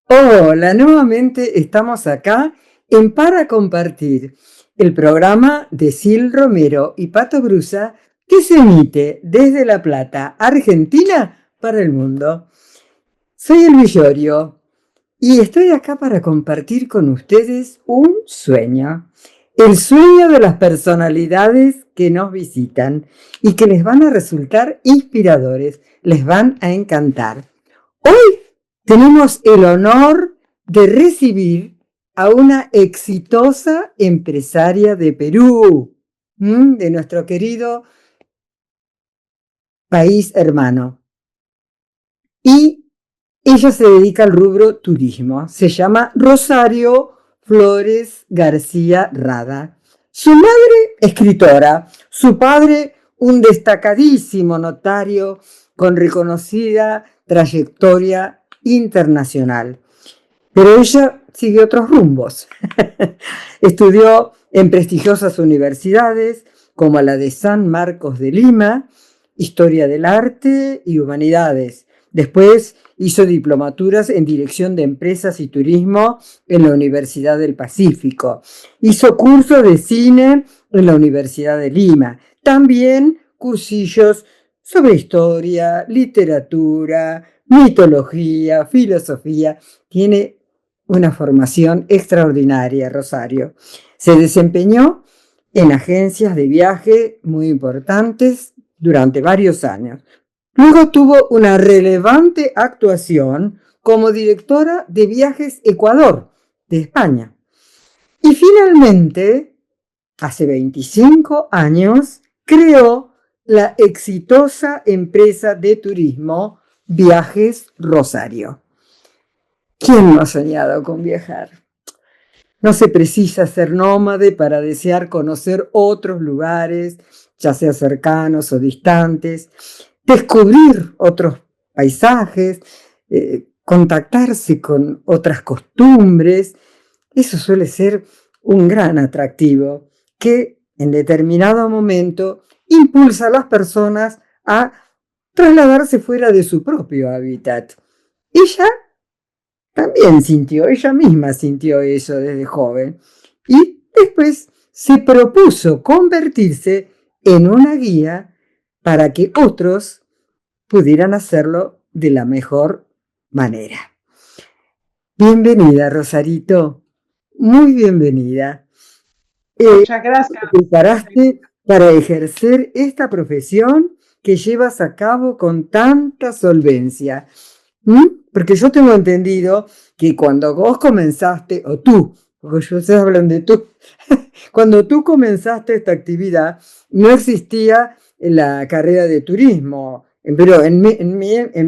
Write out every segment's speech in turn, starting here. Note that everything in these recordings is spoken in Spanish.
Hola, nuevamente estamos acá en Para Compartir, el programa de Sil Romero y Pato Brusa que se emite desde La Plata, Argentina, para el mundo. Soy el Villorio y estoy acá para compartir con ustedes un sueño. El sueño de las personalidades que nos visitan y que les van a resultar inspiradores, les van a encantar. Hoy tenemos el honor de recibir a una exitosa empresaria de Perú, de nuestro querido país hermano. Y ella se dedica al rubro turismo. Se llama Rosario Flores García Rada. Su madre, escritora. Su padre, un destacadísimo notario con reconocida trayectoria internacional. Pero ella sigue otros rumbos. Estudió en prestigiosas universidades como la de San Marcos de Lima, Historia del Arte y Humanidades. Después hizo diplomaturas en Dirección de Empresas y Turismo en la Universidad del Pacífico. Hizo cursos de cine en la Universidad de Lima. También cursillos sobre historia, literatura, mitología, filosofía. Tiene una formación extraordinaria, Rosario. Se desempeñó en agencias de viaje muy importantes durante varios años. Luego tuvo una relevante actuación como directora de Viajes Ecuador, de España. Y finalmente, hace 25 años, creó la exitosa empresa de turismo Viajes Rosario. ¿Quién no ha soñado con viajar? No se precisa ser nómade para desear conocer otros lugares, ya sea cercanos o distantes, descubrir otros paisajes, contactarse con otras costumbres. Eso suele ser un gran atractivo que en determinado momento impulsa a las personas a trasladarse fuera de su propio hábitat. Ella también ella misma sintió eso desde joven y después se propuso convertirse en una guía para que otros pudieran hacerlo de la mejor manera. Bienvenida, Rosarito, muy bienvenida. Muchas gracias. ¿Te preparaste para ejercer esta profesión que llevas a cabo con tanta solvencia? Porque yo tengo entendido que cuando vos comenzaste, o tú, porque yo sé hablan de tú, cuando tú comenzaste esta actividad, no existía la carrera de turismo, pero en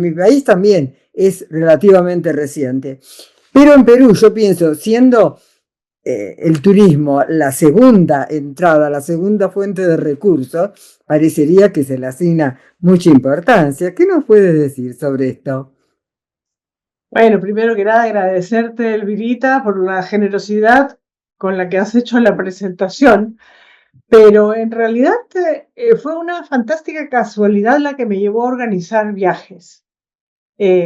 mi país también es relativamente reciente. Pero en Perú, yo pienso, siendo el turismo la segunda entrada, la segunda fuente de recursos, parecería que se le asigna mucha importancia. ¿Qué nos puedes decir sobre esto? Bueno, primero que nada agradecerte, Elvirita, por la generosidad con la que has hecho la presentación, pero en realidad fue una fantástica casualidad la que me llevó a organizar viajes.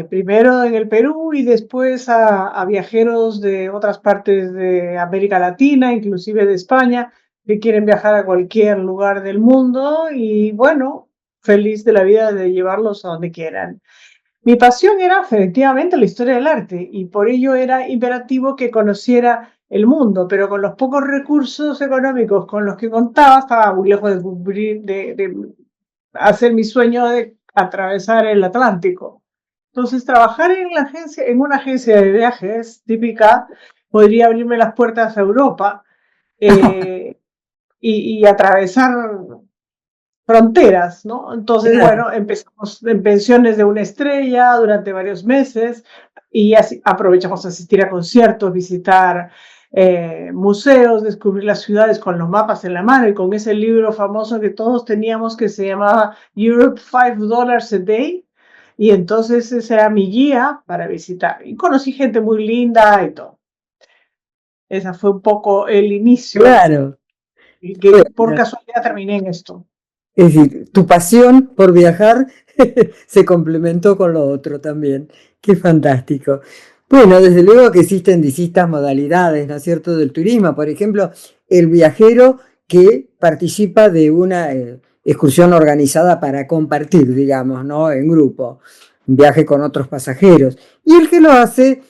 Primero en el Perú y después a viajeros de otras partes de América Latina, inclusive de España, que quieren viajar a cualquier lugar del mundo y bueno, feliz de la vida de llevarlos a donde quieran. Mi pasión era efectivamente la historia del arte y por ello era imperativo que conociera el mundo, pero con los pocos recursos económicos con los que contaba estaba muy lejos de cumplir, de hacer mi sueño de atravesar el Atlántico. Entonces, trabajar en la agencia, en una agencia de viajes típica podría abrirme las puertas a Europa y atravesar fronteras, ¿no? Entonces, Claro. bueno, empezamos en pensiones de una estrella durante varios meses y así aprovechamos a asistir a conciertos, visitar museos, descubrir las ciudades con los mapas en la mano y con ese libro famoso que todos teníamos que se llamaba Europe $5 a Day. Y entonces esa era mi guía para visitar. Y conocí gente muy linda y todo. Ese fue un poco el inicio Claro. y que por Bueno, casualidad terminé en esto. es decir, tu pasión por viajar se complementó con lo otro también. Qué fantástico. Bueno, desde luego que existen distintas modalidades, ¿no es cierto?, del turismo. Por ejemplo, el viajero que participa de una excursión organizada para compartir, digamos, ¿no?, en grupo, un viaje con otros pasajeros. Y el que lo hace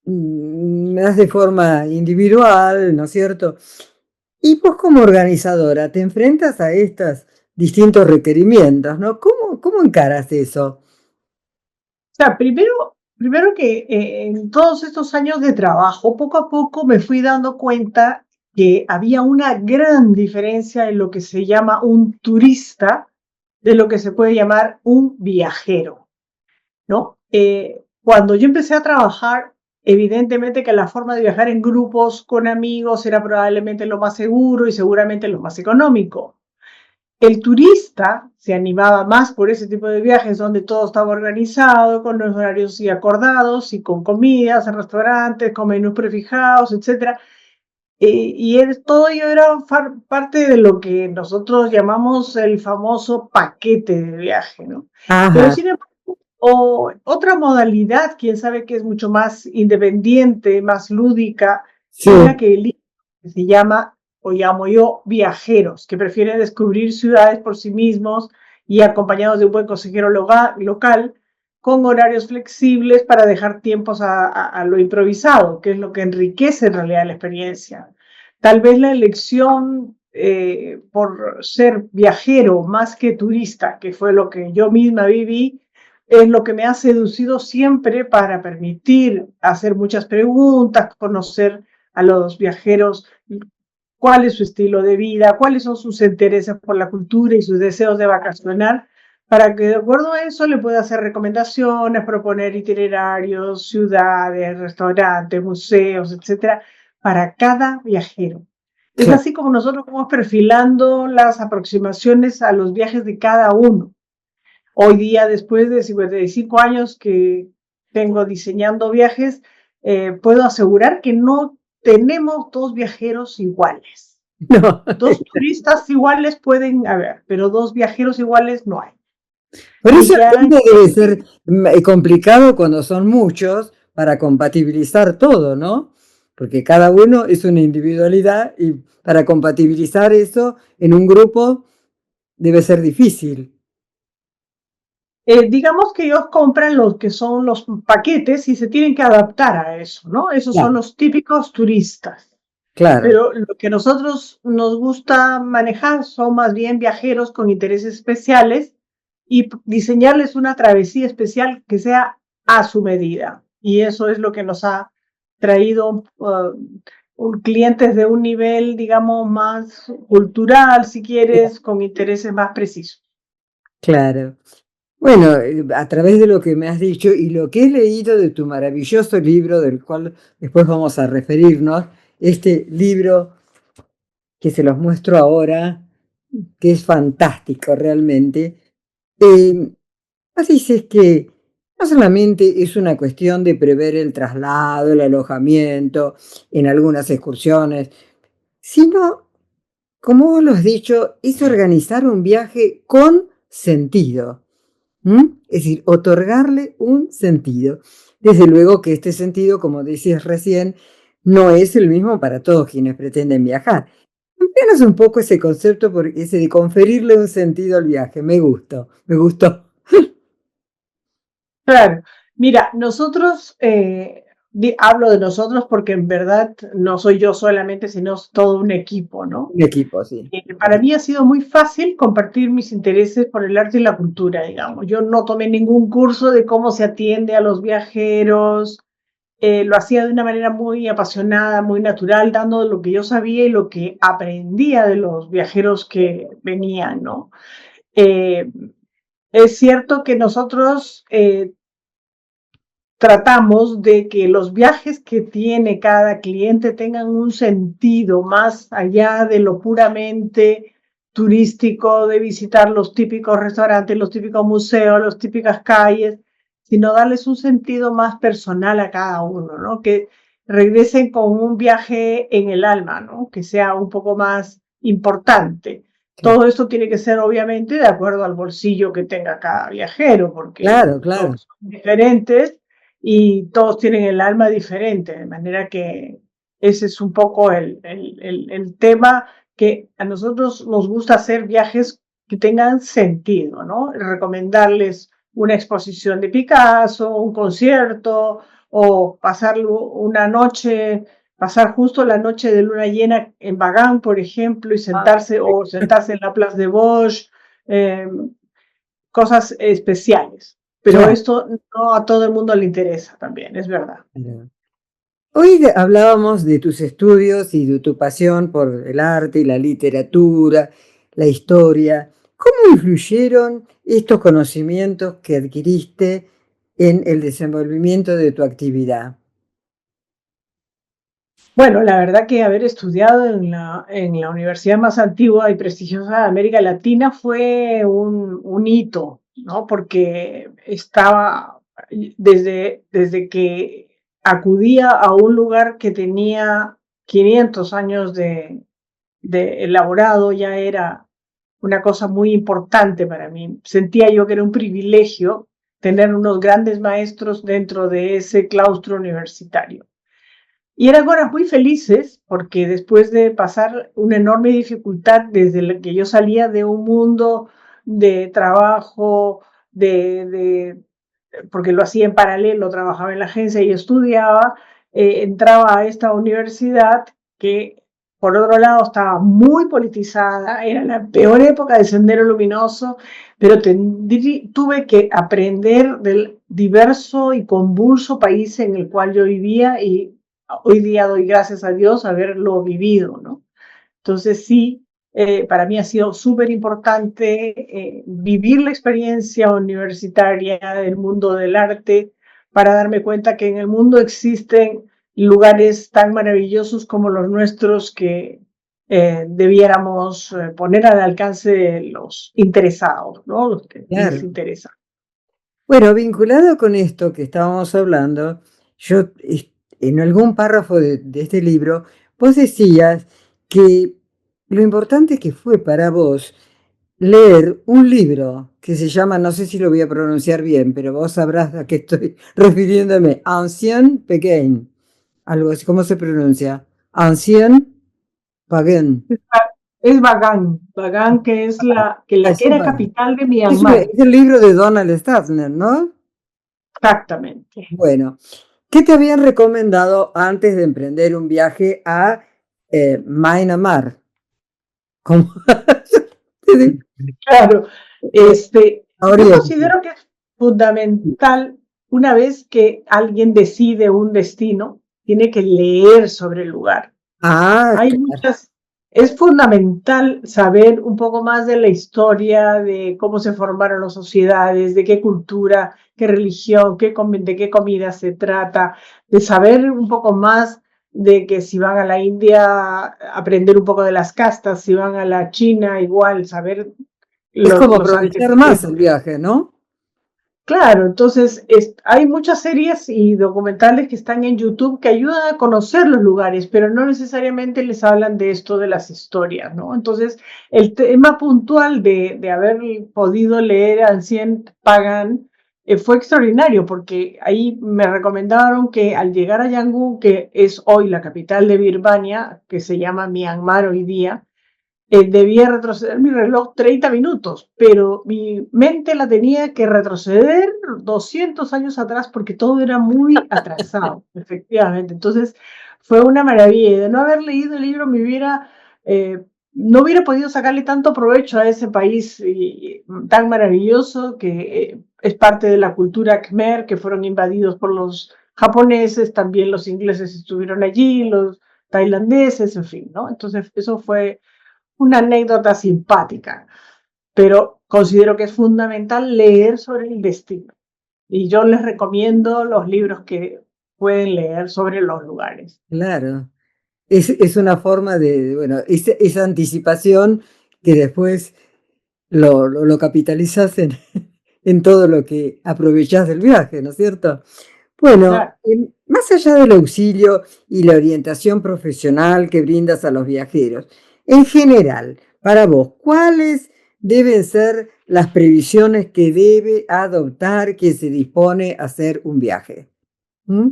más de forma individual, ¿no es cierto? Y vos como organizadora te enfrentas a estos distintos requerimientos, ¿no? ¿Cómo encaras eso? O sea, primero que en todos estos años de trabajo, poco a poco me fui dando cuenta que había una gran diferencia en lo que se llama un turista de lo que se puede llamar un viajero, ¿no? Cuando yo empecé a trabajar, evidentemente que la forma de viajar en grupos con amigos era probablemente lo más seguro y seguramente lo más económico. El turista se animaba más por ese tipo de viajes donde todo estaba organizado, con los horarios y acordados y con comidas en restaurantes, con menús prefijados, etc. Todo ello era parte de lo que nosotros llamamos el famoso paquete de viaje, ¿no? Pero Ajá, sin embargo, otra modalidad, quién sabe que es mucho más independiente, más lúdica, sí, es la que se llama, o llamo yo, viajeros, que prefieren descubrir ciudades por sí mismos y acompañados de un buen consejero local, con horarios flexibles para dejar tiempos a lo improvisado, que es lo que enriquece en realidad la experiencia. Tal vez la elección por ser viajero más que turista, que fue lo que yo misma viví, es lo que me ha seducido siempre para permitir hacer muchas preguntas, conocer a los viajeros cuál es su estilo de vida, cuáles son sus intereses por la cultura y sus deseos de vacacionar, para que de acuerdo a eso le pueda hacer recomendaciones, proponer itinerarios, ciudades, restaurantes, museos, etcétera, para cada viajero. Es claro. así como nosotros vamos perfilando las aproximaciones a los viajes de cada uno. Hoy día, después de 55 años que tengo diseñando viajes, puedo asegurar que no tenemos dos viajeros iguales. No. Dos turistas iguales pueden haber, pero dos viajeros iguales no hay. Por Y eso ya realmente debe ser complicado cuando son muchos para compatibilizar todo, ¿no? Porque cada uno es una individualidad y para compatibilizar eso en un grupo debe ser difícil. digamos que ellos compran los que son los paquetes y se tienen que adaptar a eso, ¿no? Esos son Claro, los típicos turistas. claro, Pero lo que a nosotros nos gusta manejar son más bien viajeros con intereses especiales y diseñarles una travesía especial que sea a su medida. Y eso es lo que nos ha traído clientes de un nivel, digamos, más cultural, si quieres, con intereses más precisos. claro. Bueno, a través de lo que me has dicho y lo que he leído de tu maravilloso libro, del cual después vamos a referirnos, este libro que se los muestro ahora, que es fantástico realmente. Eh, Así es que no solamente es una cuestión de prever el traslado, el alojamiento en algunas excursiones, sino, como vos lo has dicho, es organizar un viaje con sentido. Es decir, otorgarle un sentido. Desde luego que este sentido, como decías recién, no es el mismo para todos quienes pretenden viajar. Amplíanos un poco ese concepto, porque ese de conferirle un sentido al viaje. Me gustó, me gustó. Claro, mira, nosotros, hablo de nosotros porque en verdad no soy yo solamente, sino es todo un equipo, ¿no? Un equipo, sí. Para mí ha sido muy fácil compartir mis intereses por el arte y la cultura, digamos. Yo no tomé ningún curso de cómo se atiende a los viajeros, lo hacía de una manera muy apasionada, muy natural, dando lo que yo sabía y lo que aprendía de los viajeros que venían, ¿no? Eh, es cierto que nosotros tratamos de que los viajes que tiene cada cliente tengan un sentido más allá de lo puramente turístico, de visitar los típicos restaurantes, los típicos museos, las típicas calles, sino darles un sentido más personal a cada uno, ¿no? Que regresen con un viaje en el alma, ¿no? Que sea un poco más importante. Claro, Todo esto tiene que ser obviamente de acuerdo al bolsillo que tenga cada viajero, porque claro, claro. todos son diferentes y todos tienen el alma diferente, de manera que ese es un poco el tema, que a nosotros nos gusta hacer viajes que tengan sentido, ¿no? Recomendarles una exposición de Picasso, un concierto, o pasar justo la noche de luna llena en Bagán, por ejemplo, y sentarse en la Place de Bosch, eh, cosas especiales. Pero Claro. esto no a todo el mundo le interesa también, es verdad. Hoy hablábamos de tus estudios y de tu pasión por el arte y la literatura, la historia. ¿Cómo influyeron estos conocimientos que adquiriste en el desenvolvimiento de tu actividad? Bueno, la verdad que haber estudiado en la universidad más antigua y prestigiosa de América Latina fue un hito, ¿no? Porque estaba, desde que acudía a un lugar que tenía 500 años de elaborado, ya era una cosa muy importante para mí. Sentía yo que era un privilegio tener unos grandes maestros dentro de ese claustro universitario. Y eran horas muy felices porque después de pasar una enorme dificultad desde la que yo salía de un mundo de trabajo, porque lo hacía en paralelo, trabajaba en la agencia y estudiaba, entraba a esta universidad que por otro lado estaba muy politizada, era la peor época de Sendero Luminoso, pero tuve que aprender del diverso y convulso país en el cual yo vivía, y hoy día doy gracias a Dios haberlo vivido, ¿no? Entonces sí, para mí ha sido súper importante vivir la experiencia universitaria del mundo del arte para darme cuenta que en el mundo existen lugares tan maravillosos como los nuestros que debiéramos poner al alcance de los interesados, ¿no? Los que les Claro. interesa. Bueno, vinculado con esto que estábamos hablando, yo en algún párrafo de este libro, vos decías que lo importante que fue para vos leer un libro que se llama, no sé si lo voy a pronunciar bien, pero vos sabrás a qué estoy refiriéndome, Ancien Pequeño, algo así, ¿cómo se pronuncia? Ancien Pagan. Es Bagán, que es la que era capital de Es Myanmar. el libro de Donald Stazner, ¿no? Exactamente. Bueno, ¿qué te habían recomendado antes de emprender un viaje a Myanmar? ¿Cómo? Claro, A yo Oriente. considero que es fundamental, una vez que alguien decide un destino, tiene que leer sobre el lugar. Ah, Hay muchas, es fundamental saber un poco más de la historia, de cómo se formaron las sociedades, de qué cultura, qué religión, de qué comida se trata, de saber un poco más de que si van a la India, aprender un poco de las castas, si van a la China, igual, saber es como los aprovechar más antecedentes. el viaje, ¿no? Claro, entonces hay muchas series y documentales que están en YouTube que ayudan a conocer los lugares, pero no necesariamente les hablan de esto de las historias, ¿no? Entonces, el tema puntual de haber podido leer Ancient Pagan fue extraordinario, porque ahí me recomendaron que al llegar a Yangon, que es hoy la capital de Birmania, que se llama Myanmar hoy día, debía retroceder mi reloj 30 minutos, pero mi mente la tenía que retroceder 200 años atrás porque todo era muy atrasado, efectivamente. Entonces fue una maravilla. Y de no haber leído el libro, no hubiera podido sacarle tanto provecho a ese país tan maravilloso que es parte de la cultura Khmer, que fueron invadidos por los japoneses, también los ingleses estuvieron allí, los tailandeses, en fin, ¿no? Entonces eso fue una anécdota simpática, pero considero que es fundamental leer sobre el destino. Y yo les recomiendo los libros que pueden leer sobre los lugares. Claro. Es una forma bueno, esa anticipación que después lo capitalizas en todo lo que aprovechás del viaje, ¿no es cierto? Bueno, Claro. más allá del auxilio y la orientación profesional que brindas a los viajeros, en general, para vos, ¿cuáles deben ser las previsiones que debe adoptar quien se dispone a hacer un viaje? ¿Mm?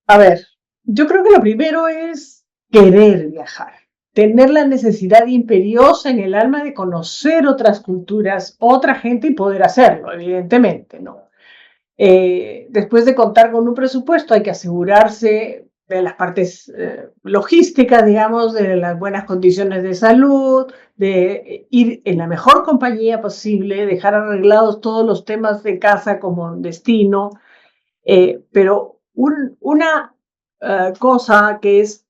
A ver, yo creo que lo primero es querer viajar, tener la necesidad imperiosa en el alma de conocer otras culturas, otra gente y poder hacerlo, evidentemente, ¿no? Después de contar con un presupuesto, hay que asegurarse de las partes logísticas, digamos, de las buenas condiciones de salud, de ir en la mejor compañía posible, dejar arreglados todos los temas de casa como destino, pero una cosa que es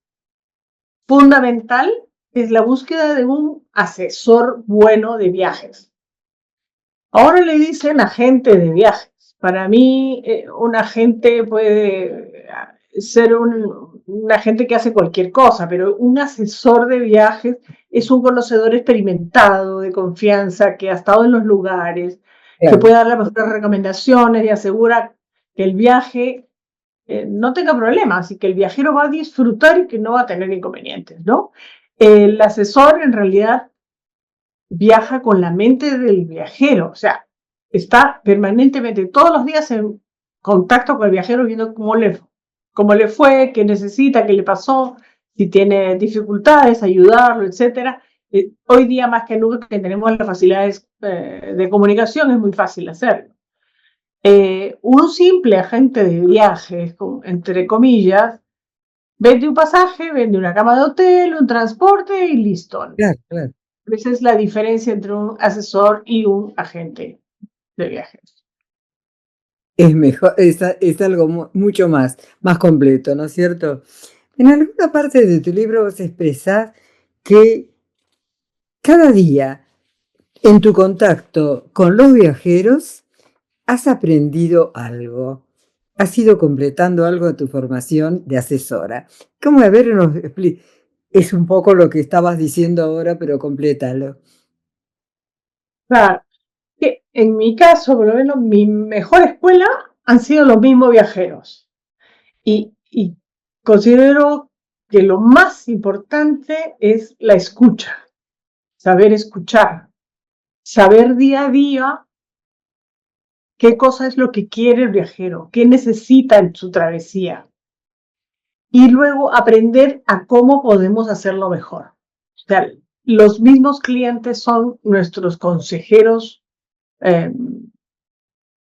fundamental es la búsqueda de un asesor bueno de viajes. Ahora le dicen agente de viajes. Para mí, un agente puede ser un agente que hace cualquier cosa, pero un asesor de viajes es un conocedor experimentado, de confianza, que ha estado en los lugares, que Claro, puede dar las mejores recomendaciones y asegura que el viaje no tenga problemas y que el viajero va a disfrutar y que no va a tener inconvenientes, ¿no? El asesor en realidad viaja con la mente del viajero, o sea, está permanentemente, todos los días en contacto con el viajero viendo cómo le fue, qué necesita, qué le pasó, si tiene dificultades, ayudarlo, etcétera. Hoy día más que nunca que tenemos las facilidades de comunicación es muy fácil hacerlo. Un simple agente de viajes, entre comillas, vende un pasaje, vende una cama de hotel, un transporte y listo. claro, claro. Esa es la diferencia entre un asesor y un agente de viajes. Es mejor, es algo mucho más completo, ¿no es cierto? En alguna parte de tu libro vos expresás que cada día en tu contacto con los viajeros has aprendido algo, has ido completando algo de tu formación de asesora. ¿Cómo? A ver, es un poco lo que estabas diciendo ahora, pero complétalo. Claro, que en mi caso, por lo menos, mi mejor escuela han sido los mismos viajeros. Y considero que lo más importante es la escucha, saber escuchar, saber día a día qué cosa es lo que quiere el viajero, qué necesita en su travesía. Y luego aprender a cómo podemos hacerlo mejor. O sea, los mismos clientes son nuestros consejeros eh,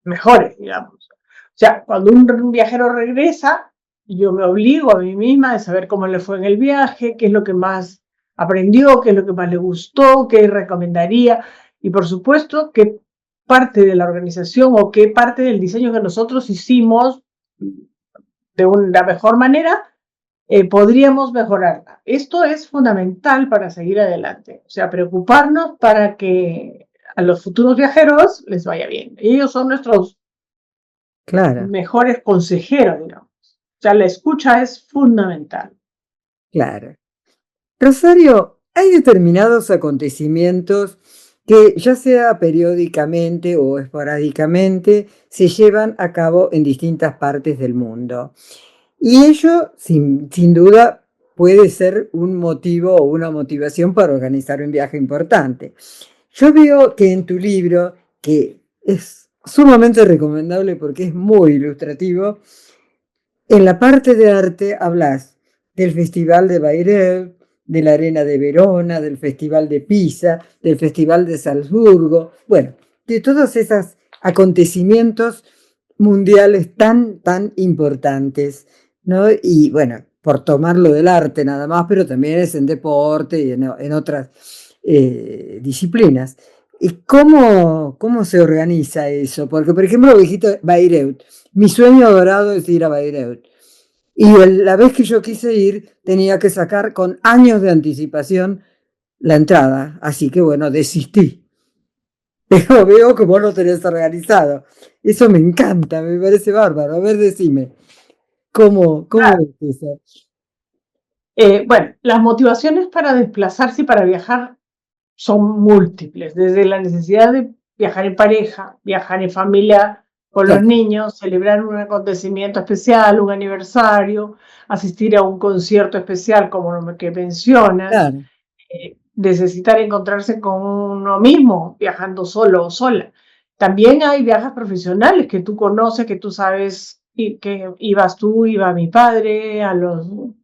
mejores, digamos. O sea, cuando un viajero regresa, yo me obligo a mí misma de saber cómo le fue en el viaje, qué es lo que más aprendió, qué es lo que más le gustó, qué recomendaría y por supuesto qué parte de la organización o qué parte del diseño que nosotros hicimos de una mejor manera podríamos mejorarla. Esto es fundamental para seguir adelante. O sea, preocuparnos para que a los futuros viajeros les vaya bien. Ellos son nuestros Claro, mejores consejeros, digamos. O sea, la escucha es fundamental. claro. Rosario, hay determinados acontecimientos que ya sea periódicamente o esporádicamente se llevan a cabo en distintas partes del mundo. Y ello, sin duda, puede ser un motivo o una motivación para organizar un viaje importante. Yo veo que en tu libro, que es sumamente recomendable porque es muy ilustrativo, en la parte de arte hablas del Festival de Bayreuth, de la Arena de Verona, del Festival de Pisa, del Festival de Salzburgo, bueno, de todos esos acontecimientos mundiales tan importantes, ¿no? Y bueno, por tomarlo del arte nada más, pero también es en deporte y en otras disciplinas. ¿Y cómo se organiza eso? Porque, por ejemplo, dijiste Bayreuth. Mi sueño dorado es ir a Bayreuth. Y la vez que yo quise ir, tenía que sacar con años de anticipación la entrada. Así que bueno, desistí. Pero veo que vos lo tenés organizado. Eso me encanta, me parece bárbaro. A ver, decime, ¿cómo Claro. es eso? Bueno, las motivaciones para desplazarse y para viajar son múltiples, desde la necesidad de viajar en pareja, viajar en familia con los Claro, niños, celebrar un acontecimiento especial, un aniversario, asistir a un concierto especial como lo que mencionas, claro, necesitar encontrarse con uno mismo, viajando solo o sola. También hay viajes profesionales que tú conoces, que tú sabes y que ibas tú, iba mi padre,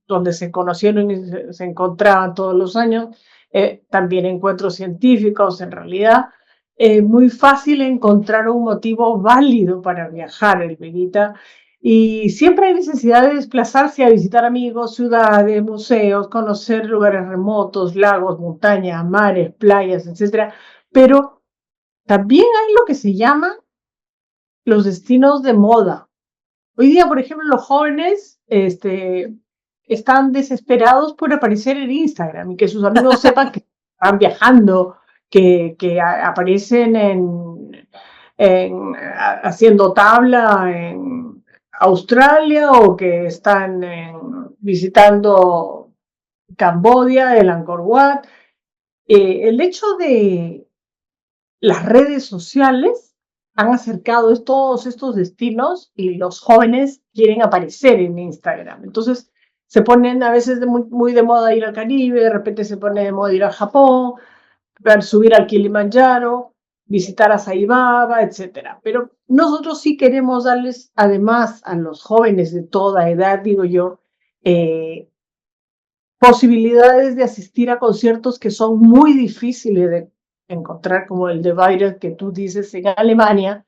donde se conocieron y se encontraban todos los años, también encuentros científicos, en realidad, muy fácil encontrar un motivo válido para viajar, Elvirita, y siempre hay necesidad de desplazarse a visitar amigos, ciudades, museos, conocer lugares remotos, lagos, montañas, mares, playas, etcétera, pero también hay lo que se llama los destinos de moda. Hoy día, por ejemplo, los jóvenes están desesperados por aparecer en Instagram y que sus amigos sepan que están viajando, que aparecen haciendo tabla en Australia o que están visitando Camboya, el Angkor Wat. El hecho de las redes sociales han acercado todos estos destinos y los jóvenes quieren aparecer en Instagram. Entonces se ponen a veces muy de moda ir al Caribe, de repente se pone de moda ir a Japón, subir al Kilimanjaro, visitar a Saibaba, etc. Pero nosotros sí queremos darles, además, a los jóvenes de toda edad, digo yo, posibilidades de asistir a conciertos que son muy difíciles de encontrar, como el de Bayreuth que tú dices en Alemania.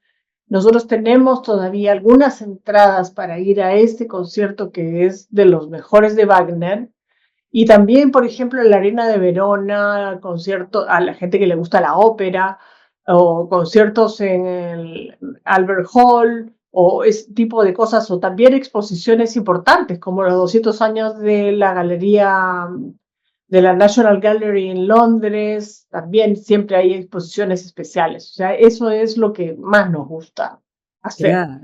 Nosotros tenemos todavía algunas entradas para ir a este concierto que es de los mejores de Wagner. Y también, por ejemplo, en la Arena de Verona, conciertos a la gente que le gusta la ópera, o conciertos en el Albert Hall, o ese tipo de cosas, o también exposiciones importantes, como los 200 años de la Galería de la National Gallery en Londres, también siempre hay exposiciones especiales. O sea, eso es lo que más nos gusta hacer. Claro.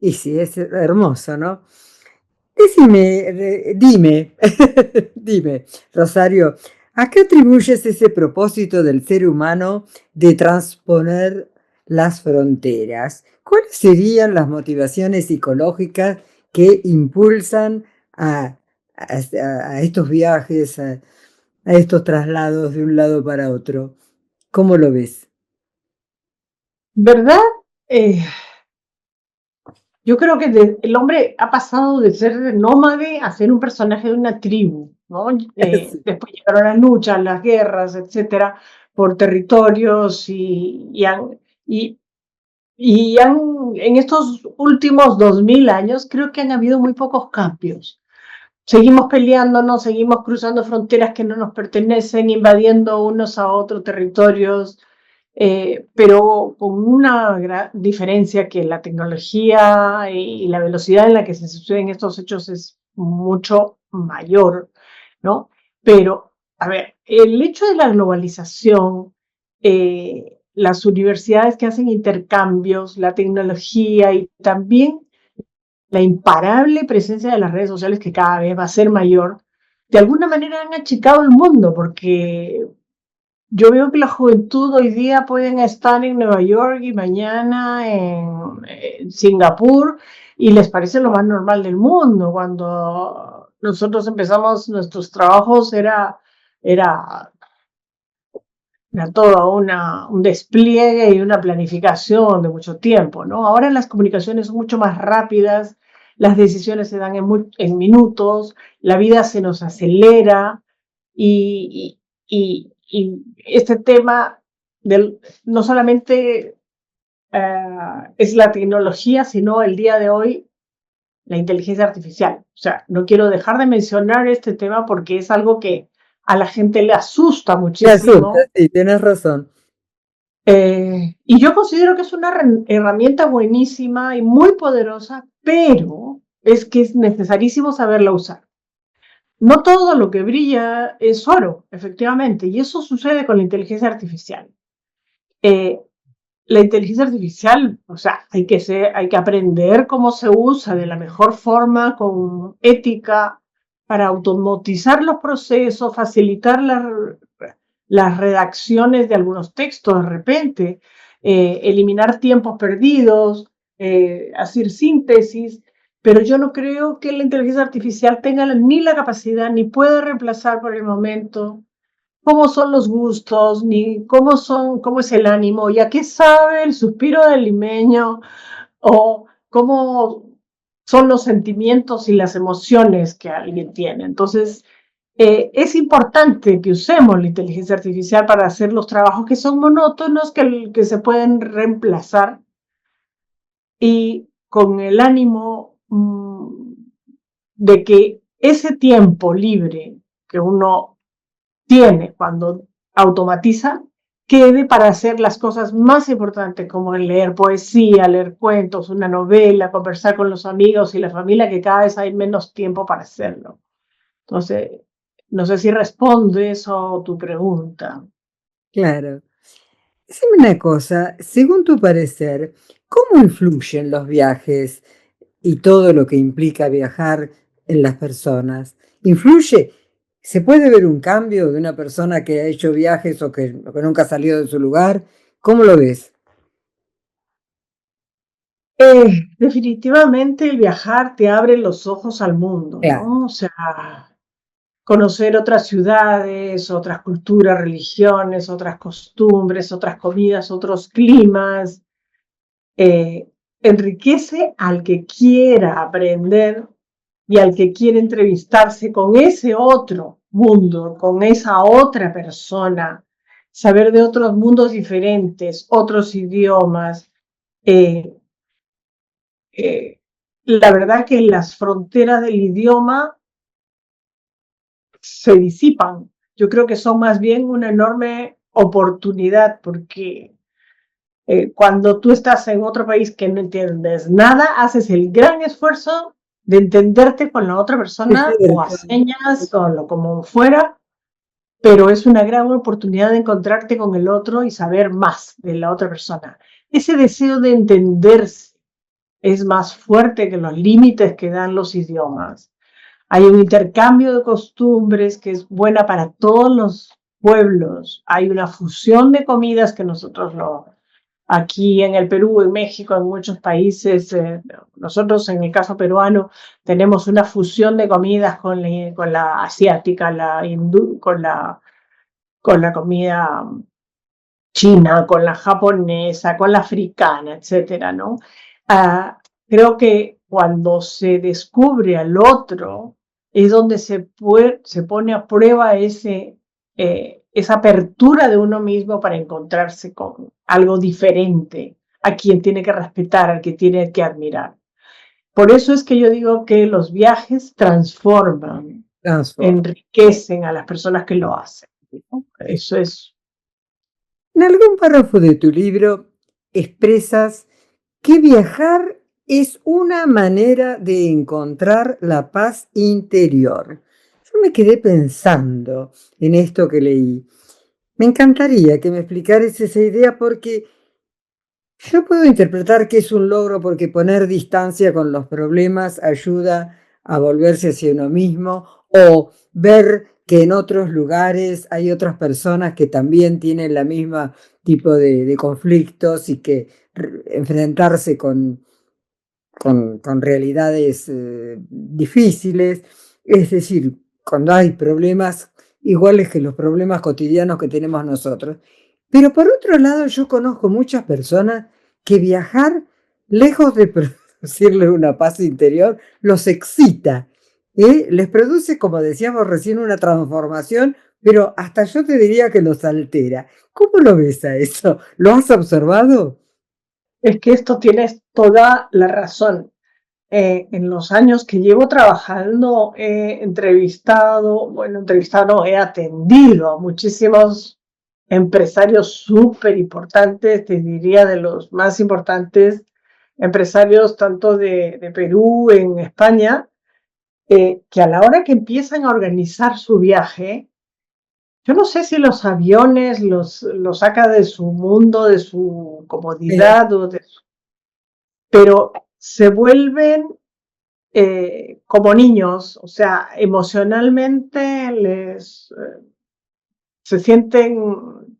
Y sí, es hermoso, ¿no? Dime, dime, Rosario, ¿a qué atribuyes ese propósito del ser humano de transponer las fronteras? ¿Cuáles serían las motivaciones psicológicas que impulsan a estos viajes, a estos traslados de un lado para otro? ¿Cómo lo ves? ¿Verdad? Yo creo que el hombre ha pasado de ser nómade a ser un personaje de una tribu, ¿no? Sí. Después llegaron las luchas, las guerras, etcétera, por territorios y, en estos últimos 2000 años creo que han habido muy pocos cambios. Seguimos peleándonos, seguimos cruzando fronteras que no nos pertenecen, invadiendo unos a otros territorios, pero con una diferencia que la tecnología y la velocidad en la que se suceden estos hechos es mucho mayor, ¿no? Pero, a ver, el hecho de la globalización, las universidades que hacen intercambios, la tecnología y también la imparable presencia de las redes sociales que cada vez va a ser mayor, de alguna manera han achicado el mundo, porque yo veo que la juventud hoy día pueden estar en Nueva York y mañana en Singapur y les parece lo más normal del mundo. Cuando nosotros empezamos nuestros trabajos era, era todo un despliegue y una planificación de mucho tiempo, ¿no? Ahora las comunicaciones son mucho más rápidas, las decisiones se dan en minutos, la vida se nos acelera y este tema no solamente es la tecnología, sino el día de hoy la inteligencia artificial. O sea, no quiero dejar de mencionar este tema porque es algo que a la gente le asusta Me asusta, muchísimo. sí, tienes razón. Y yo considero que es una herramienta buenísima y muy poderosa, pero es que es necesarísimo saberla usar. No todo lo que brilla es oro, efectivamente, y eso sucede con la inteligencia artificial. Eh, la inteligencia artificial, o sea, hay que aprender cómo se usa de la mejor forma, con ética, para automatizar los procesos, facilitar las redacciones de algunos textos de repente, eliminar tiempos perdidos, hacer síntesis, pero yo no creo que la inteligencia artificial tenga ni la capacidad ni pueda reemplazar por el momento cómo son los gustos, ni cómo es el ánimo, y a qué sabe el suspiro del limeño, o cómo son los sentimientos y las emociones que alguien tiene. Entonces, es importante que usemos la inteligencia artificial para hacer los trabajos que son monótonos, que se pueden reemplazar, y con el ánimo de que ese tiempo libre que uno tiene cuando automatiza quede para hacer las cosas más importantes, como leer poesía, leer cuentos, una novela, conversar con los amigos y la familia, que cada vez hay menos tiempo para hacerlo. Entonces, no sé si responde eso a tu pregunta. Claro. Decime una cosa, según tu parecer, ¿cómo influyen los viajes y todo lo que implica viajar en las personas? ¿Influye? ¿Se puede ver un cambio de una persona que ha hecho viajes o que nunca ha salido de su lugar? ¿Cómo lo ves? Definitivamente el viajar te abre los ojos al mundo, Claro. ¿no? O sea, conocer otras ciudades, otras culturas, religiones, otras costumbres, otras comidas, otros climas, enriquece al que quiera aprender y al que quiere entrevistarse con ese otro mundo, con esa otra persona, saber de otros mundos diferentes, otros idiomas. Eh, la verdad que las fronteras del idioma se disipan. Yo creo que son más bien una enorme oportunidad, porque cuando tú estás en otro país que no entiendes nada, haces el gran esfuerzo de entenderte con la otra Es persona, o a cierto. señas o lo como fuera, pero es una gran oportunidad de encontrarte con el otro y saber más de la otra persona. Ese deseo de entenderse es más fuerte que los límites que dan los idiomas. Hay un intercambio de costumbres que es buena para todos los pueblos. Hay una fusión de comidas que nosotros no. Aquí en el Perú, en México, en muchos países, nosotros en el caso peruano tenemos una fusión de comidas con la asiática, la hindú, con la comida china, con la japonesa, con la africana, etcétera, ¿no? Creo que cuando se descubre al otro es donde se pone a prueba esa apertura de uno mismo para encontrarse con algo diferente, a quien tiene que respetar, al que tiene que admirar. Por eso es que yo digo que los viajes transforman, Transforma. enriquecen a las personas que lo hacen, ¿no? Eso es. En algún párrafo de tu libro expresas que viajar es una manera de encontrar la paz interior. Yo me quedé pensando en esto que leí. Me encantaría que me explicaras esa idea porque yo puedo interpretar que es un logro porque poner distancia con los problemas ayuda a volverse hacia uno mismo o ver que en otros lugares hay otras personas que también tienen la misma tipo de conflictos y que enfrentarse con realidades difíciles. Es decir, cuando hay problemas iguales que los problemas cotidianos que tenemos nosotros. Pero por otro lado, yo conozco muchas personas que viajar, lejos de producirles una paz interior, los excita. Les produce, como decíamos recién, una transformación, pero hasta yo te diría que los altera. ¿Cómo lo ves a eso? ¿Lo has observado? Es que esto tienes toda la razón. En los años que llevo trabajando, he he atendido a muchísimos empresarios súper importantes, te diría de los más importantes empresarios tanto de Perú, en España, que a la hora que empiezan a organizar su viaje, yo no sé si los aviones los saca de su mundo, de su comodidad, pero se vuelven como niños, o sea, emocionalmente se sienten,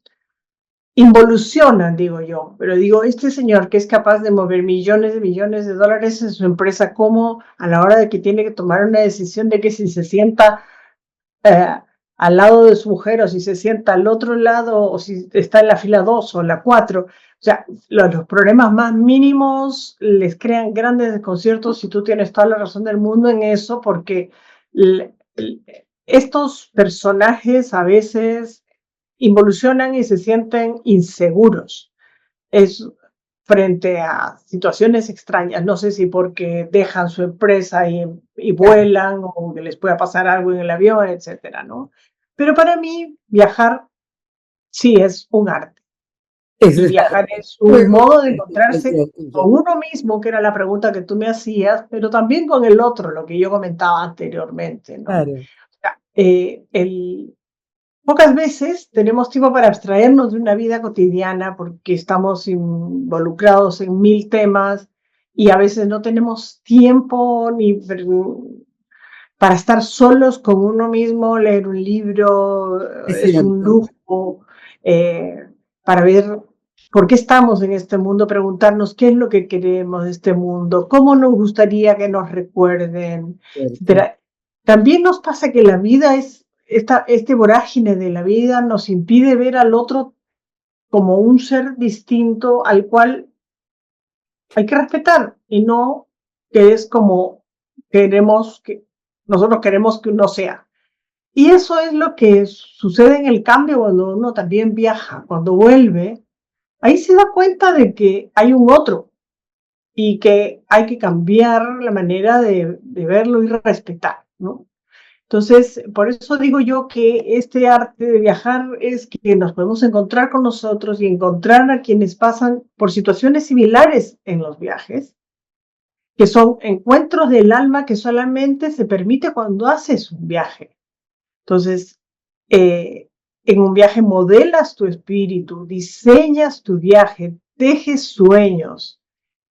involucionan, digo yo, pero digo, este señor que es capaz de mover millones de dólares en su empresa, ¿cómo a la hora de que tiene que tomar una decisión de que si se sienta eh, al lado de su mujer, o si se sienta al otro lado, o si está en la fila 2 o la 4. O sea, los problemas más mínimos les crean grandes desconciertos, y tú tienes toda la razón del mundo en eso, porque estos personajes a veces involucionan y se sienten inseguros. Es frente a situaciones extrañas, no sé si porque dejan su empresa y vuelan, o que les pueda pasar algo en el avión, etcétera, ¿no? Pero para mí viajar sí es un arte, Eso y está viajar es muy, un muy modo de encontrarse interesante. con uno mismo, que era la pregunta que tú me hacías, pero también con el otro, lo que yo comentaba anteriormente, ¿no? Claro, O sea, pocas veces tenemos tiempo para abstraernos de una vida cotidiana, porque estamos involucrados en 1000 temas, y a veces no tenemos tiempo ni para estar solos con uno mismo. Leer un libro es es un cierto. lujo, eh, para ver por qué estamos en este mundo, preguntarnos qué es lo que queremos de este mundo, cómo nos gustaría que nos recuerden, Cierto. etcétera. También nos pasa que la vida este vorágine de la vida nos impide ver al otro como un ser distinto al cual hay que respetar, y no que es como nosotros queremos que uno sea. Y eso es lo que sucede en el cambio cuando uno también viaja. Cuando vuelve, ahí se da cuenta de que hay un otro, y que hay que cambiar la manera de verlo y respetar, ¿no? Entonces, por eso digo yo que este arte de viajar es que nos podemos encontrar con nosotros y encontrar a quienes pasan por situaciones similares en los viajes, que son encuentros del alma que solamente se permite cuando haces un viaje. Entonces, en un viaje modelas tu espíritu, diseñas tu viaje, tejes sueños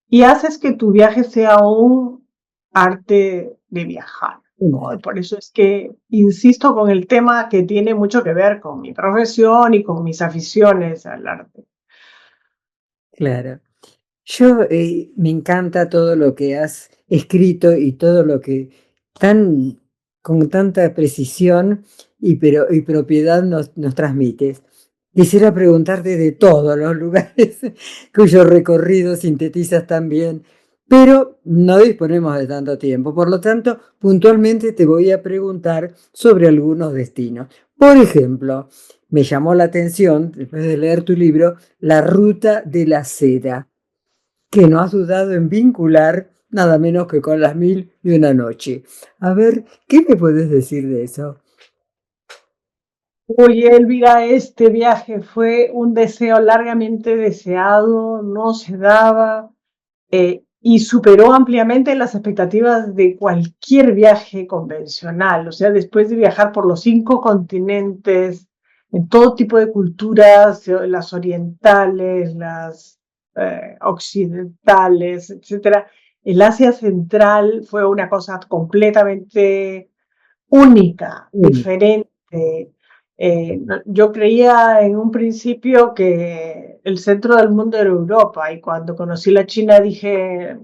y haces que tu viaje sea un arte de viajar, ¿no? Y por eso es que insisto con el tema, que tiene mucho que ver con mi profesión y con mis aficiones al arte. Claro. Yo, me encanta todo lo que has escrito y todo lo que tan con tanta precisión y propiedad nos transmites. Quisiera preguntarte de todos los lugares cuyo recorrido sintetizas tan bien, pero no disponemos de tanto tiempo. Por lo tanto, puntualmente te voy a preguntar sobre algunos destinos. Por ejemplo, me llamó la atención, después de leer tu libro, La Ruta de la Seda, que no has dudado en vincular nada menos que con Las Mil y una Noche. A ver, ¿qué me puedes decir de eso? Uy, Elvira, este viaje fue un deseo largamente deseado, no se daba, y superó ampliamente las expectativas de cualquier viaje convencional. O sea, después de viajar por los 5 continentes, en todo tipo de culturas, las orientales, las occidentales, etcétera, el Asia Central fue una cosa completamente única, diferente. Yo creía en un principio que el centro del mundo era Europa, y cuando conocí la China dije,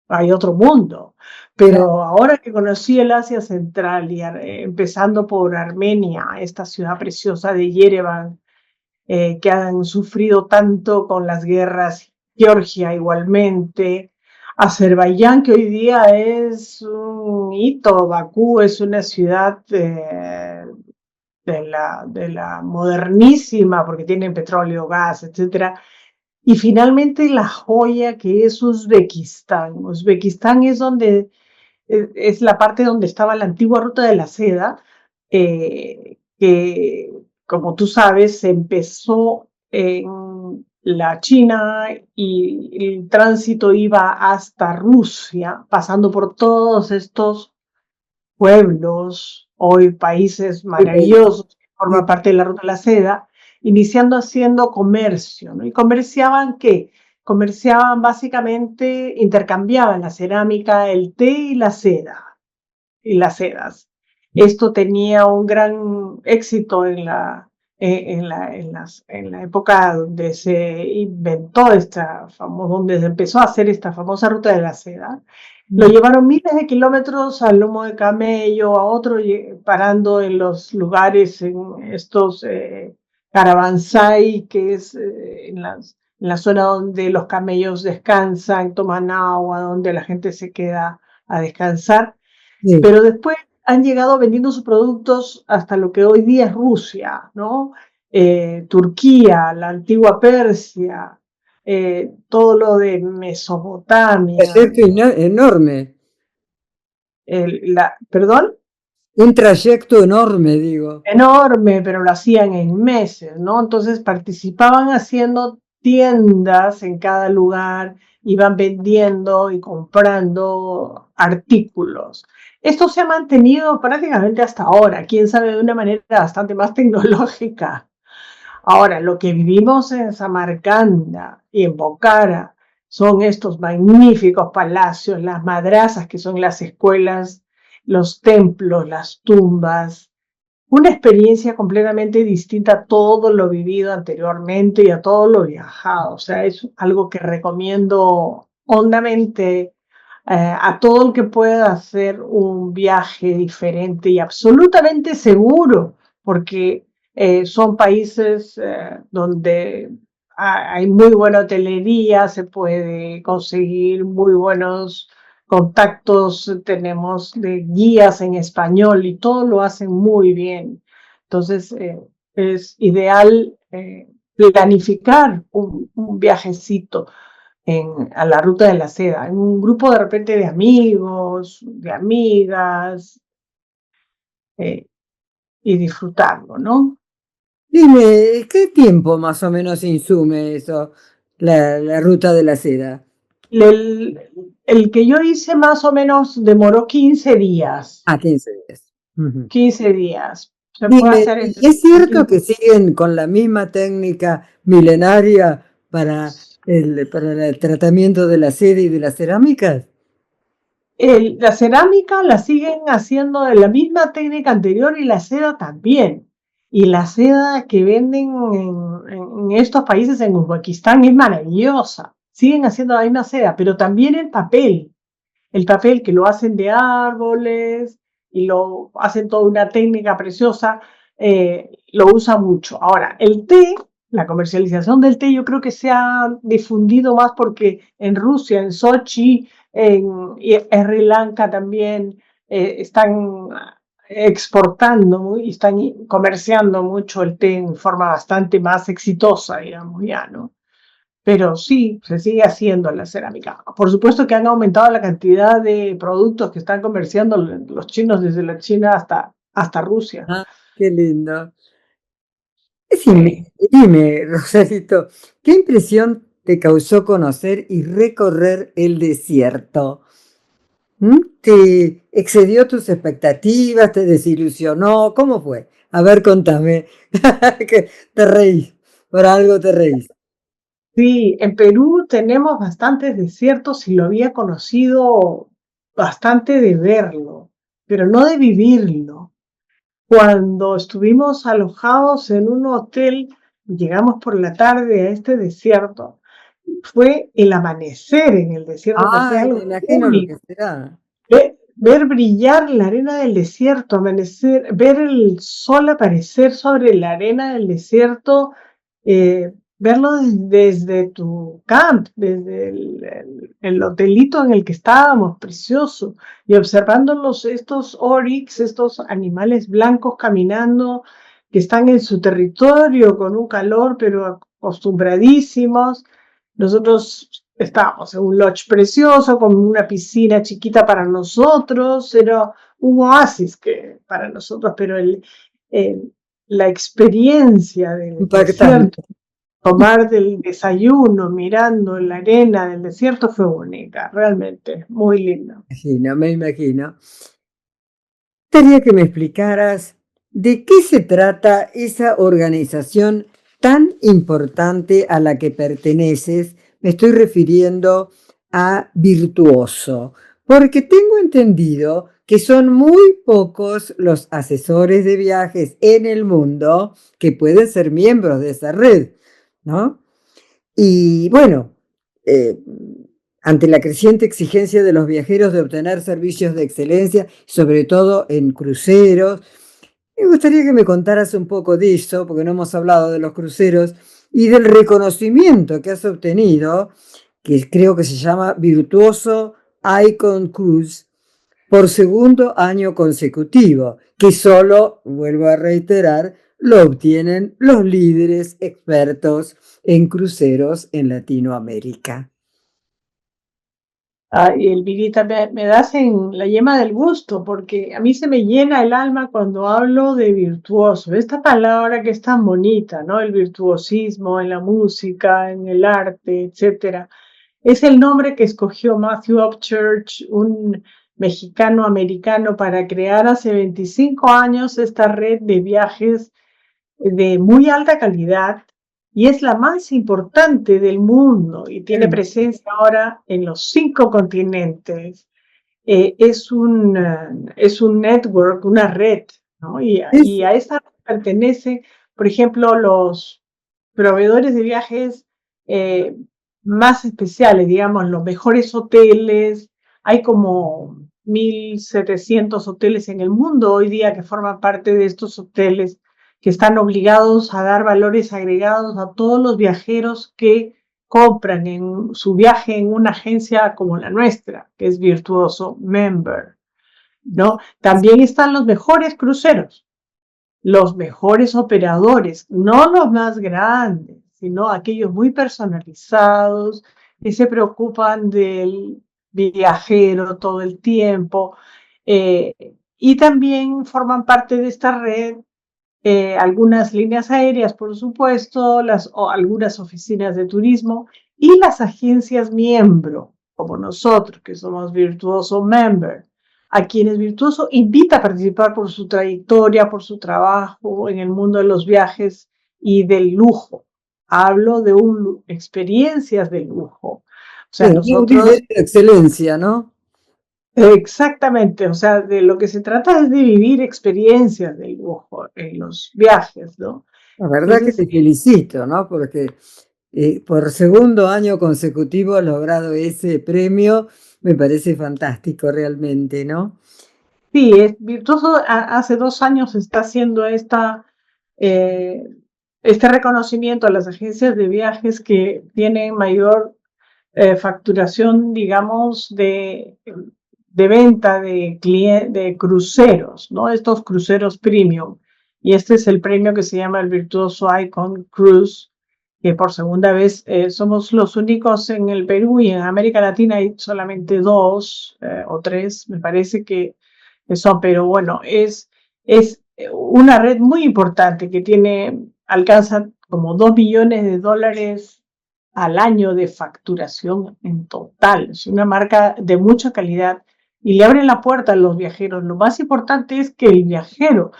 hay otro mundo. Claro, Pero ahora que conocí el Asia Central, y empezando por Armenia, esta ciudad preciosa de Yerevan, que han sufrido tanto con las guerras, Georgia igualmente, Azerbaiyán, que hoy día es un hito, Bakú es una ciudad de la modernísima, porque tienen petróleo, gas, etcétera. Y finalmente la joya que es Uzbekistán. Uzbekistán es la parte donde estaba la antigua ruta de la seda, que, como tú sabes, se empezó en la China, y el tránsito iba hasta Rusia, pasando por todos estos pueblos, hoy países maravillosos, que forman parte de la ruta de la seda, iniciando haciendo comercio, ¿no? ¿Y comerciaban qué? Comerciaban básicamente, intercambiaban la cerámica, el té y la seda, y las sedas. Esto tenía un gran éxito en en la época donde se inventó donde se empezó a hacer esta famosa ruta de la seda. Lo llevaron miles de kilómetros al lomo de camello, a otro parando en los lugares, en estos caravansay, que es en la zona donde los camellos descansan, toman agua, donde la gente se queda a descansar. Sí. Pero después han llegado vendiendo sus productos hasta lo que hoy día es Rusia, ¿no? Turquía, la antigua Persia, todo lo de Mesopotamia. Trayecto enorme. ¿Perdón? Un trayecto enorme, digo. Enorme, pero lo hacían en meses, ¿no? Entonces participaban haciendo tiendas en cada lugar, iban vendiendo y comprando artículos. Esto se ha mantenido prácticamente hasta ahora, quién sabe, de una manera bastante más tecnológica. Ahora, lo que vivimos en Samarcanda y en Bocara son estos magníficos palacios, las madrazas, que son las escuelas, los templos, las tumbas, una experiencia completamente distinta a todo lo vivido anteriormente y a todo lo viajado. O sea, es algo que recomiendo hondamente a todo el que pueda hacer un viaje diferente y absolutamente seguro, porque son países donde hay muy buena hotelería, se puede conseguir muy buenos contactos, tenemos de guías en español y todo lo hacen muy bien. Entonces, es ideal planificar un viajecito a la ruta de la seda, en un grupo de repente de amigos, de amigas, y disfrutarlo, ¿no? Dime, ¿qué tiempo más o menos insume eso, la ruta de la seda? El que yo hice más o menos demoró 15 días. 15 días. Ujú. 15 días. Se puede Dime, hacer ¿y es en cierto 15. que siguen con la misma técnica milenaria para el tratamiento de la seda y de las cerámicas? La cerámica la siguen haciendo de la misma técnica anterior y la seda también. Y la seda que venden en estos países, en Uzbekistán, es maravillosa. Siguen haciendo la misma seda, pero también el papel. El papel que lo hacen de árboles y lo hacen toda una técnica preciosa, lo usa mucho. Ahora, el té, la comercialización del té, yo creo que se ha difundido más porque en Rusia, en Sochi, y en Sri Lanka también están exportando y están comerciando mucho el té en forma bastante más exitosa, digamos, ya, ¿no? Pero sí, se sigue haciendo la cerámica. Por supuesto que han aumentado la cantidad de productos que están comerciando los chinos desde la China hasta Rusia. Ah, qué lindo. Sí. Dime, Rosarito, ¿qué impresión te causó conocer y recorrer el desierto? ¿Mm? ¿Te excedió tus expectativas? ¿Te desilusionó? ¿Cómo fue? A ver, contame. Que te reís, por algo te reís. Sí, en Perú tenemos bastantes desiertos y lo había conocido bastante de verlo, pero no de vivirlo. Cuando estuvimos alojados en un hotel, llegamos por la tarde a este desierto, fue el amanecer en el desierto, que fue Ay, me algo imagino lo que único. será. Ver brillar la arena del desierto, amanecer, ver el sol aparecer sobre la arena del desierto, verlo desde tu camp, desde el hotelito en el que estábamos, precioso, y observando estos oryx, estos animales blancos caminando, que están en su territorio con un calor, pero acostumbradísimos. Nosotros estábamos en un lodge precioso, con una piscina chiquita para nosotros, era un oasis para nosotros, pero la experiencia del Impactante. desierto, tomar del desayuno mirando la arena del desierto fue única, realmente, muy lindo. Me imagino. Gustaría que me explicaras de qué se trata esa organización tan importante a la que perteneces. Me estoy refiriendo a Virtuoso. Porque tengo entendido que son muy pocos los asesores de viajes en el mundo que pueden ser miembros de esa red, ¿no? Y bueno, eh, ante la creciente exigencia de los viajeros de obtener servicios de excelencia, sobre todo en cruceros, me gustaría que me contaras un poco de eso, porque no hemos hablado de los cruceros y del reconocimiento que has obtenido, que creo que se llama Virtuoso Icon Cruise, por segundo año consecutivo, que solo, vuelvo a reiterar, lo obtienen los líderes expertos en cruceros en Latinoamérica. Ay, Elvirita, me das en la yema del gusto, porque a mí se me llena el alma cuando hablo de virtuoso. Esta palabra que es tan bonita, ¿no? El virtuosismo en la música, en el arte, etcétera. Es el nombre que escogió Matthew Upchurch, un mexicano-americano, para crear hace 25 años esta red de viajes de muy alta calidad y es la más importante del mundo y tiene presencia ahora en los 5 continentes. Es un network, una red, ¿no? Es, Y a esta red pertenece, por ejemplo, los proveedores de viajes eh, más especiales, digamos, los mejores hoteles. Hay como 1.700 hoteles en el mundo hoy día que forman parte de estos hoteles que están obligados a dar valores agregados a todos los viajeros que compran en su viaje en una agencia como la nuestra, que es Virtuoso Member, ¿no? También están los mejores cruceros, los mejores operadores, no los más grandes, sino aquellos muy personalizados que se preocupan del viajero todo el tiempo. Y también forman parte de esta red algunas líneas aéreas, por supuesto, o algunas oficinas de turismo y las agencias miembro, como nosotros, que somos Virtuoso Member, a quienes Virtuoso invita a participar por su trayectoria, por su trabajo en el mundo de los viajes y del lujo. Hablo de experiencias de lujo. O sea, sí, un nivel nosotros de excelencia, ¿no? exactamente, o sea, de lo que se trata es de vivir experiencias de lujo en los viajes, ¿no? La verdad que Entonces, te felicito, ¿no? Porque por segundo año consecutivo has logrado ese premio, me parece fantástico realmente, ¿no? sí, es Virtuoso hace 2 años está haciendo eh, este reconocimiento a las agencias de viajes que tienen mayor facturación, digamos, de venta de cruceros, ¿no? Estos cruceros premium. Y este es el premio que se llama el Virtuoso Icon Cruise, que por segunda vez somos los únicos en el Perú y en América Latina hay solamente 2 o 3, me parece que son, pero bueno, es una red muy importante que alcanza como $2 millones al año de facturación en total. Es una marca de mucha calidad y le abre la puerta a los viajeros. Lo más importante es que el viajero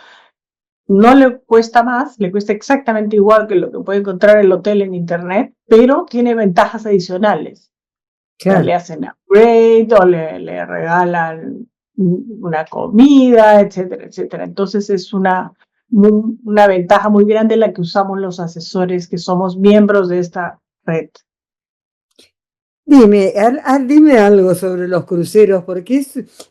no le cuesta más, le cuesta exactamente igual que lo que puede encontrar el hotel en internet, pero tiene ventajas adicionales. O sea, Claro. le hacen upgrade o le regalan una comida, etcétera, etcétera. Entonces es una ventaja muy grande la que usamos los asesores que somos miembros de esta red. Dime, dime algo sobre los cruceros, porque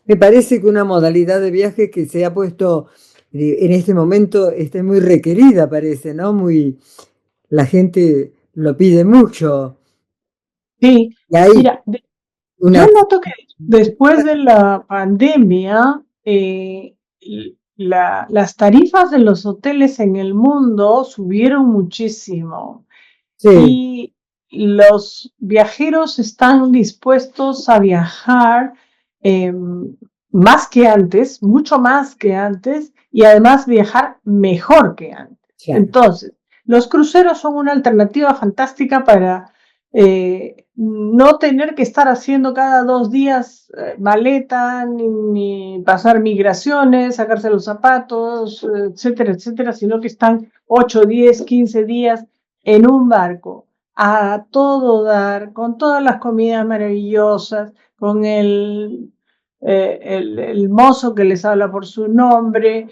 me parece que una modalidad de viaje que se ha puesto en este momento muy requerida, parece, ¿no? La gente lo pide mucho. Sí, Y hay mira, yo una... noto que después de la pandemia, las tarifas de los hoteles en el mundo subieron muchísimo Sí, y los viajeros están dispuestos a viajar eh, más que antes, mucho más que antes, y además viajar mejor que antes. claro. Entonces, los cruceros son una alternativa fantástica para no tener que estar haciendo cada 2 días maleta, ni pasar migraciones, sacarse los zapatos, etcétera, etcétera, sino que están 8, 10, 15 días en un barco, a todo dar, con todas las comidas maravillosas, con el mozo que les habla por su nombre,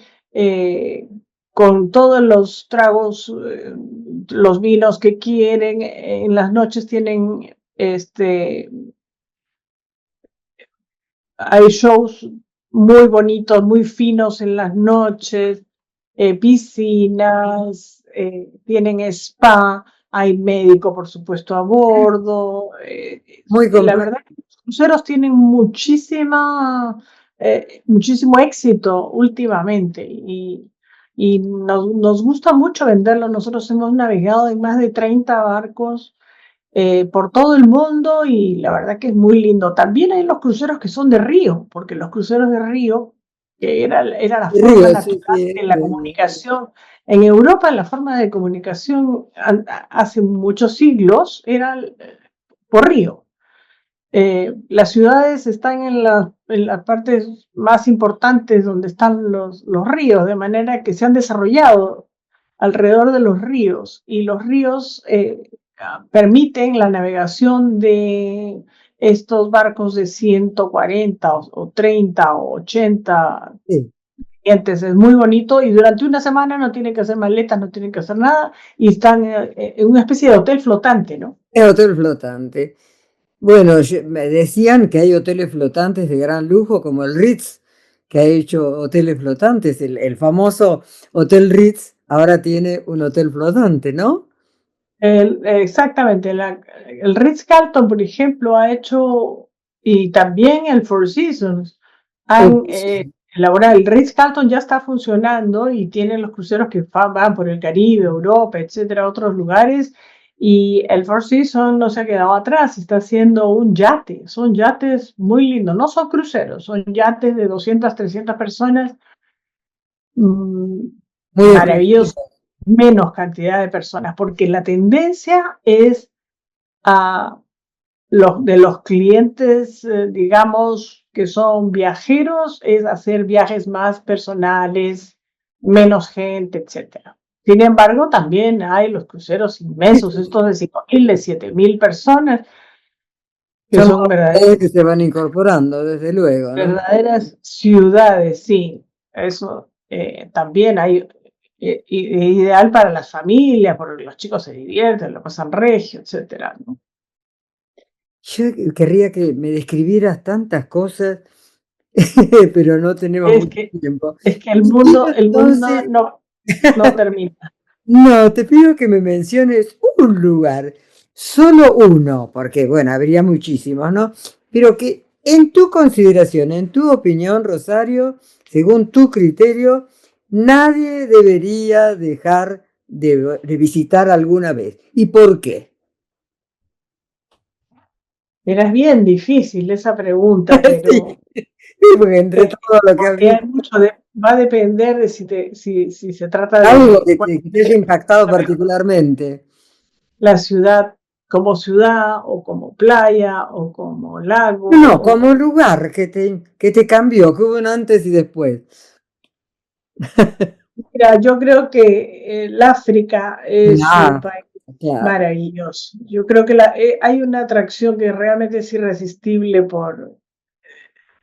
con todos los tragos, los vinos que quieren. En las noches tienen, hay shows muy bonitos, muy finos en las noches, piscinas, tienen spa, hay médico, por supuesto, a bordo. Muy La completo. verdad que los cruceros tienen muchísimo éxito últimamente y nos gusta mucho venderlo. Nosotros hemos navegado en más de 30 barcos por todo el mundo y la verdad que es muy lindo. También hay los cruceros que son de río, porque los cruceros de río, que era la forma Río, sí, natural sí. de la comunicación. En Europa la forma de comunicación hace muchos siglos era por río. Las ciudades están en las partes más importantes donde están los ríos, de manera que se han desarrollado alrededor de los ríos y los ríos permiten la navegación de estos barcos de 140 o 30 o 80 Sí, clientes. Es muy bonito y durante una semana no tienen que hacer maletas, no tienen que hacer nada y están en una especie de hotel flotante, ¿no? es hotel flotante. Bueno, me decían que hay hoteles flotantes de gran lujo, como el Ritz, que ha hecho hoteles flotantes. El famoso Hotel Ritz ahora tiene un hotel flotante, ¿no? Exactamente, el Ritz-Carlton, por ejemplo, ha hecho, y también el Four Seasons, han Sí. elaborado. El Ritz-Carlton ya está funcionando y tienen los cruceros que van por el Caribe, Europa, etcétera, otros lugares, y el Four Seasons no se ha quedado atrás, está haciendo un yate. Son yates muy lindos, no son cruceros, son yates de 200, 300 personas, Muy maravilloso, exclusivo. menos cantidad de personas, porque la tendencia es a de los clientes, digamos, que son viajeros, es hacer viajes más personales, menos gente, etcétera. Sin embargo, también hay los cruceros inmensos, estos de 5.000, de 7.000 personas, que Son son novedades que se van incorporando, desde luego, ¿no? verdaderas ciudades, sí. Eso también hay, ideal para las familias, porque los chicos se divierten, lo pasan regio, etcétera, ¿no? Yo querría que me describieras tantas cosas, pero no tenemos Es mucho que, tiempo. es que Te pido el mundo entonces, no termina. no, te pido que me menciones un lugar, solo uno, porque bueno, habría muchísimos, ¿no? Pero que en tu consideración, en tu opinión, Rosario, según tu criterio, nadie debería dejar de visitar alguna vez. ¿Y por qué? Mira, es bien difícil esa pregunta, Sí, pero porque entre todo lo que has porque hay visto, mucho va a depender de si se trata algo de cuál que te haya impactado es particularmente. la ciudad como ciudad o como playa o como lago. No, no, como lugar que te cambió, que hubo un antes y después. Mira, yo creo que el África es un Ah, país claro. maravilloso. Yo creo que hay una atracción que realmente es irresistible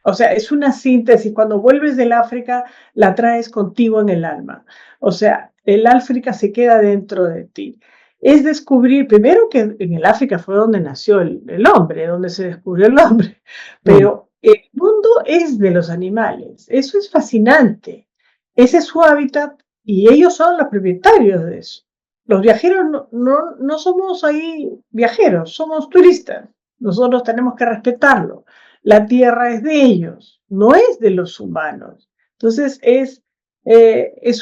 o sea, es una síntesis. Cuando vuelves del África, la traes contigo en el alma. O sea, el África se queda dentro de ti. Es descubrir, primero que en el África fue donde nació el hombre, donde se descubrió el hombre, Sí. pero el mundo es de los animales. Eso es fascinante. Ese es su hábitat y ellos son los propietarios de eso. Los viajeros no somos ahí viajeros, somos turistas. Nosotros tenemos que respetarlo. La tierra es de ellos, no es de los humanos. Entonces es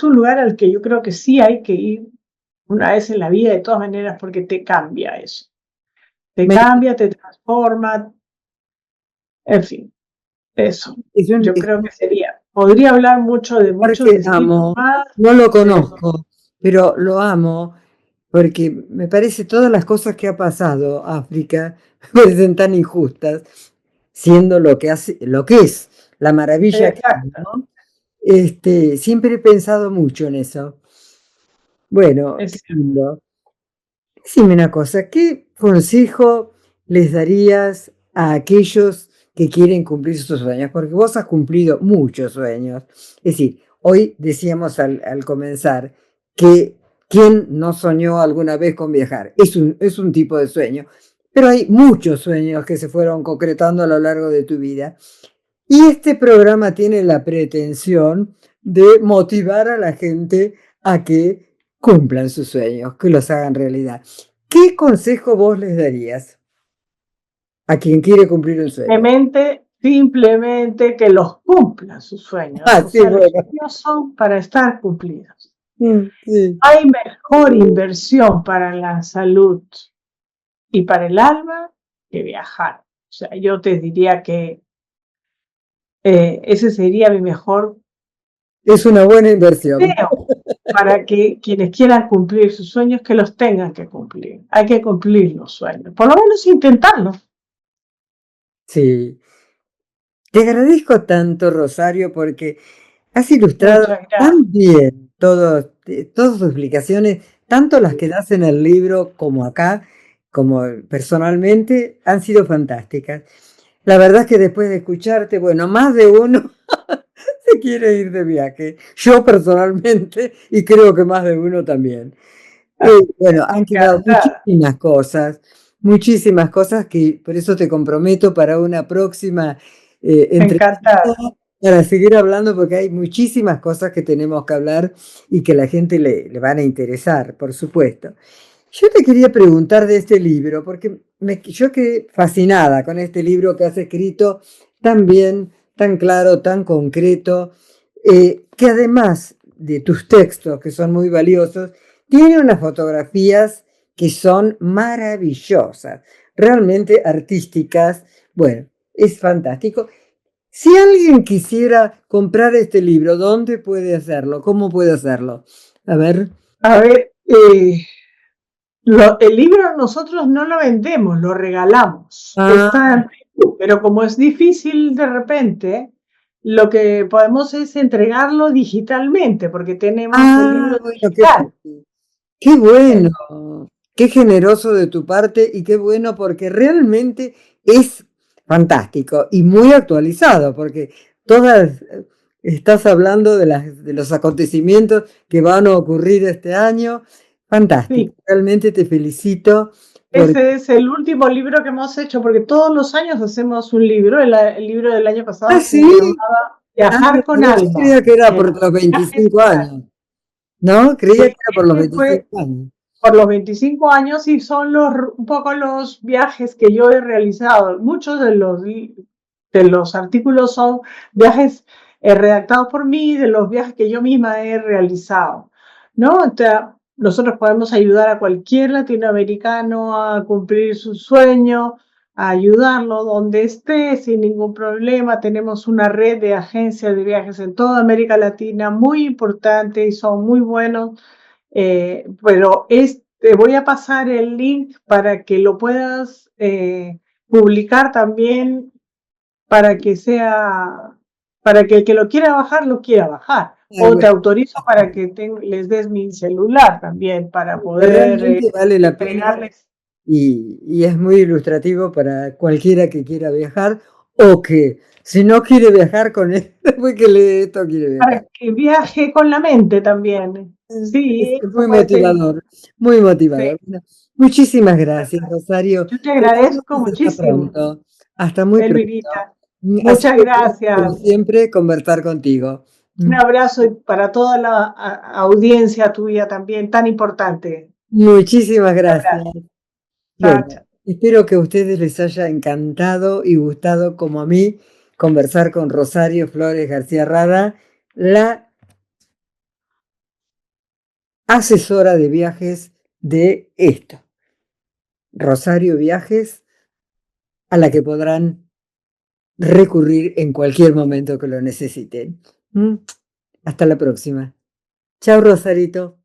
un lugar al que yo creo que sí hay que ir una vez en la vida de todas maneras porque te cambia eso. Te Me- cambia, te transforma, en fin, eso. es un Yo creo que sería. Podría hablar mucho de lugar muchos que destinos amo, más, no lo pero conozco, pero lo amo porque me parece todas las cosas que ha pasado África me parecen tan injustas, siendo lo que hace, lo que es, la maravilla que es, exacto. ¿no? Siempre he pensado mucho en eso. Bueno, qué Es lindo. Decime una cosa, ¿qué consejo les darías a aquellos que quieren cumplir sus sueños, porque vos has cumplido muchos sueños. Es decir, hoy decíamos al comenzar que ¿quién no soñó alguna vez con viajar? Es un tipo de sueño, pero hay muchos sueños que se fueron concretando a lo largo de tu vida. Y este programa tiene la pretensión de motivar a la gente a que cumplan sus sueños, que los hagan realidad. ¿Qué consejo vos les darías a quien quiere cumplir un sueño? Simplemente que los cumplan sus sueños. Ah, O sí, sea, los bueno. sueños son para estar cumplidos. Sí. Hay mejor inversión para la salud y para el alma que viajar. O sea, yo te diría que ese sería mi mejor Es una buena inversión. deseo para que quienes quieran cumplir sus sueños, que los tengan que cumplir. Hay que cumplir los sueños, por lo menos intentarlo. Sí. Te agradezco tanto, Rosario, porque has ilustrado Muchas gracias. tan bien todas tus explicaciones, tanto las que das en el libro como acá, como personalmente, han sido fantásticas. La verdad es que después de escucharte, bueno, más de uno se quiere ir de viaje. Yo personalmente, y creo que más de uno también. Bueno, han quedado Encantada. muchísimas cosas que por eso te comprometo para una próxima entrevista, Encantada. para seguir hablando, porque hay muchísimas cosas que tenemos que hablar y que la gente le van a interesar, por supuesto. Yo te quería preguntar de este libro, porque yo quedé fascinada con este libro que has escrito tan bien, tan claro, tan concreto, que además de tus textos, que son muy valiosos, tiene unas fotografías que son maravillosas, realmente artísticas. Bueno, es fantástico. Si alguien quisiera comprar este libro, ¿dónde puede hacerlo? ¿Cómo puede hacerlo? A ver. A ver, el libro nosotros no lo vendemos, lo regalamos. Ah, Pero como es difícil de repente, lo que podemos es entregarlo digitalmente, porque tenemos el libro bueno, digital. qué bueno, Entonces, qué generoso de tu parte y qué bueno porque realmente es fantástico y muy actualizado porque todas estás hablando de los acontecimientos que van a ocurrir este año. Fantástico, sí, realmente te felicito porque ese es el último libro que hemos hecho, porque todos los años hacemos un libro. El libro del año pasado se sí, llamaba Viajar con mira, yo alma. creía que era por Era los Viajes 25 con alma. años, ¿no? Creía Pues que era por los ese fue 25 años. por los 25 años y son un poco los viajes que yo he realizado. Muchos de los artículos son viajes redactados por mí, de los viajes que yo misma he realizado, ¿no? O sea, nosotros podemos ayudar a cualquier latinoamericano a cumplir su sueño, a ayudarlo donde esté sin ningún problema. Tenemos una red de agencias de viajes en toda América Latina muy importante y son muy buenos, pero te voy a pasar el link para que lo puedas publicar también, para que para que el que lo quiera bajar, lo quiera bajar. Ay, O te bueno, autorizo para que les des mi celular también, para poder realmente vale la pena. entregarles. Y es muy ilustrativo para cualquiera que quiera viajar o que si no quiere viajar con él, después que lee esto quiere viajar. Para que viaje con la mente también. Sí, Es eso muy puede ser. motivador, muy Sí, motivador. Bueno, muchísimas gracias, Rosario. yo te Esperamos agradezco hasta muchísimo, pronto, hasta muy pronto. Elvirita. Ha Muchas sido un gusto, como gracias. siempre, conversar contigo. Un abrazo para toda la audiencia tuya también, tan importante. Muchísimas Un gracias. abrazo. Chao, Bueno, chao. espero que a ustedes les haya encantado y gustado como a mí conversar con Rosario Flores García Rada, la asesora de viajes de esto, Rosario Viajes, a la que podrán recurrir en cualquier momento que lo necesiten. ¿Mm? Hasta la próxima. Chao, Rosarito.